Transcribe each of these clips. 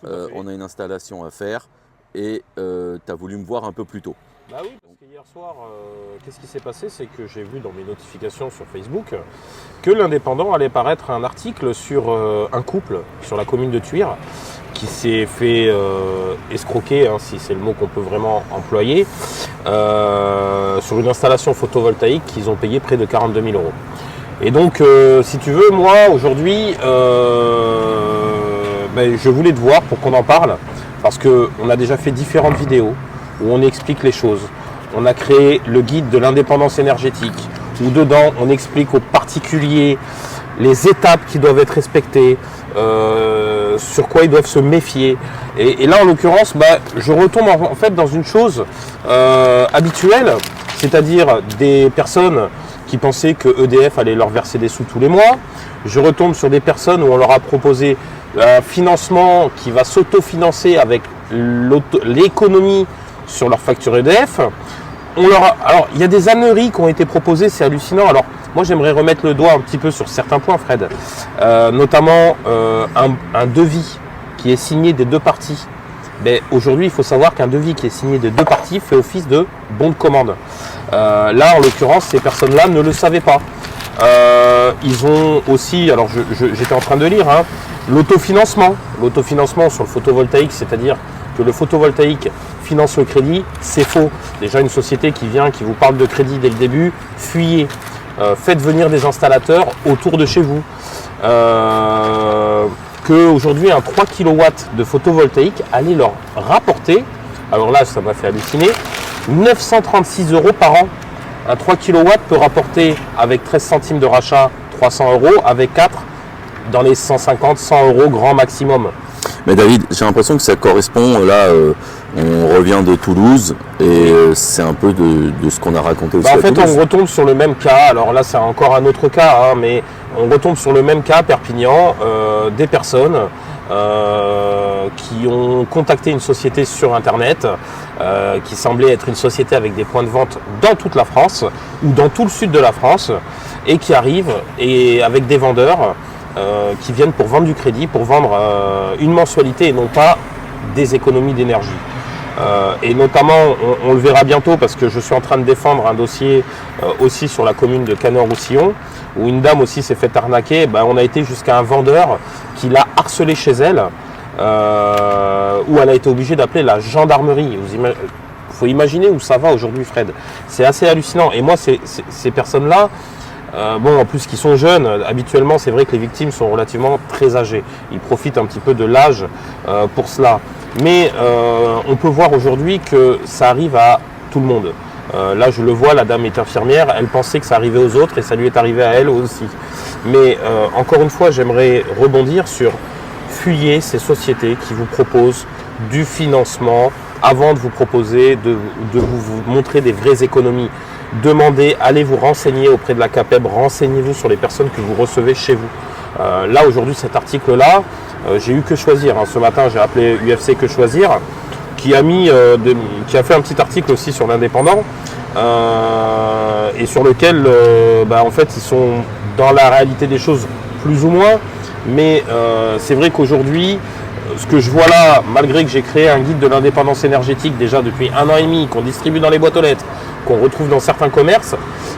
on a une installation à faire et tu as voulu me voir un peu plus tôt. Bah oui, parce que hier soir, qu'est-ce qui s'est passé? C'est que j'ai vu dans mes notifications sur Facebook que l'Indépendant allait paraître un article sur un couple sur la commune de Thuir qui s'est fait escroquer, hein, si c'est le mot qu'on peut vraiment employer, sur une installation photovoltaïque qu'ils ont payé près de 42 000 €. Et donc, si tu veux, moi, aujourd'hui, je voulais te voir pour qu'on en parle, parce qu'on a déjà fait différentes vidéos où on explique les choses. On a créé le guide de l'indépendance énergétique, où dedans, on explique aux particuliers les étapes qui doivent être respectées, sur quoi ils doivent se méfier. Et là, en l'occurrence, je retombe en fait dans une chose habituelle, c'est-à-dire des personnes qui pensaient que EDF allait leur verser des sous tous les mois. Je retombe sur des personnes où on leur a proposé un financement qui va s'autofinancer avec l'économie sur leur facture EDF. Alors, il y a des âneries qui ont été proposées, c'est hallucinant. Alors, moi, j'aimerais remettre le doigt un petit peu sur certains points, Fred. Notamment un devis qui est signé des deux parties. Aujourd'hui, il faut savoir qu'un devis qui est signé des deux parties fait office de bon de commande. Là, en l'occurrence, ces personnes-là ne le savaient pas. Ils ont aussi, alors j'étais en train de lire, hein, l'autofinancement. L'autofinancement sur le photovoltaïque, c'est-à-dire que le photovoltaïque finance le crédit, c'est faux. Déjà, une société qui vient, qui vous parle de crédit dès le début, fuyez. Faites venir des installateurs autour de chez vous. Qu'aujourd'hui, un 3 kW de photovoltaïque allait leur rapporter, alors là, ça m'a fait halluciner, 936 € par an. Un 3 kW peut rapporter, avec 13 centimes de rachat, 300 €, avec 4, dans les 150, 100 € grand maximum. Mais David, j'ai l'impression que ça correspond, là, on revient de Toulouse, et c'est un peu de ce qu'on a raconté aussi En à fait, Toulouse. on retombe sur le même cas, alors là, c'est encore un autre cas, hein, mais on retombe sur le même cas, Perpignan, des personnes qui ont contacté une société sur Internet, qui semblait être une société avec des points de vente dans toute la France, ou dans tout le sud de la France, et qui arrivent et avec des vendeurs qui viennent pour vendre du crédit, pour vendre une mensualité et non pas des économies d'énergie. Et notamment, on le verra bientôt parce que je suis en train de défendre un dossier aussi sur la commune de Cannes-Roussillon où une dame aussi s'est fait arnaquer. On a été jusqu'à un vendeur qui l'a harcelé chez elle, où elle a été obligée d'appeler la gendarmerie. Il faut imaginer où ça va aujourd'hui, Fred. C'est assez hallucinant. Et moi, ces personnes-là, en plus qu'ils sont jeunes, habituellement c'est vrai que les victimes sont relativement très âgées. Ils profitent un petit peu de l'âge pour cela. Mais on peut voir aujourd'hui que ça arrive à tout le monde. Là je le vois, la dame est infirmière, elle pensait que ça arrivait aux autres et ça lui est arrivé à elle aussi. Mais encore une fois, j'aimerais rebondir sur fuyez ces sociétés qui vous proposent du financement avant de vous proposer de vous montrer des vraies économies. Demandez, allez vous renseigner auprès de la CAPEB, renseignez-vous sur les personnes que vous recevez chez vous. Là aujourd'hui, cet article-là, j'ai eu Que Choisir. Ce matin, j'ai appelé UFC Que Choisir, qui a fait un petit article aussi sur l'Indépendant, et sur lequel, en fait, ils sont dans la réalité des choses plus ou moins. Mais c'est vrai qu'aujourd'hui, ce que je vois là, malgré que j'ai créé un guide de l'indépendance énergétique déjà depuis 1 an et demi, qu'on distribue dans les boîtes aux lettres, qu'on retrouve dans certains commerces,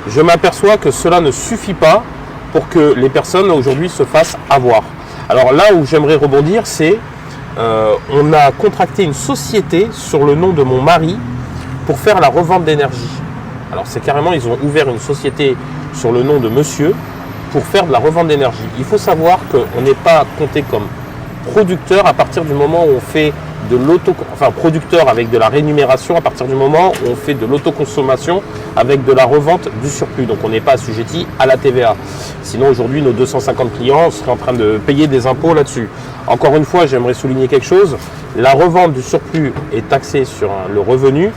je m'aperçois que cela ne suffit pas pour que les personnes aujourd'hui se fassent avoir. Alors là où j'aimerais rebondir, c'est on a contracté une société sur le nom de mon mari pour faire la revente d'énergie. Alors c'est carrément, ils ont ouvert une société sur le nom de monsieur pour faire de la revente d'énergie. Il faut savoir qu'on n'est pas compté comme producteur à partir du moment où on fait de producteur avec de la rémunération à partir du moment où on fait de l'autoconsommation avec de la revente du surplus. Donc on n'est pas assujetti à la TVA. Sinon aujourd'hui nos 250 clients seraient en train de payer des impôts là-dessus. Encore une fois, j'aimerais souligner quelque chose. La revente du surplus est taxée sur le revenu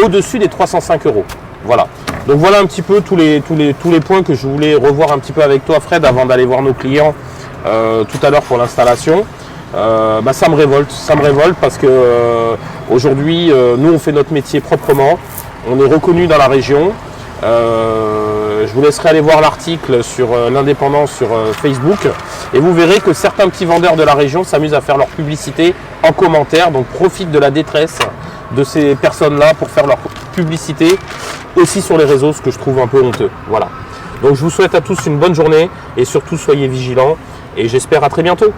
au-dessus des 305 €. Voilà. Donc voilà un petit peu tous les points que je voulais revoir un petit peu avec toi, Fred, avant d'aller voir nos clients tout à l'heure pour l'installation. Ça me révolte parce que aujourd'hui, nous on fait notre métier proprement, on est reconnu dans la région Je vous laisserai aller voir l'article sur l'indépendant sur Facebook et vous verrez que certains petits vendeurs de la région s'amusent à faire leur publicité en commentaire, donc profitent de la détresse de ces personnes-là pour faire leur publicité aussi sur les réseaux, ce que je trouve un peu honteux. Voilà. Donc je vous souhaite à tous une bonne journée et surtout soyez vigilants et j'espère à très bientôt.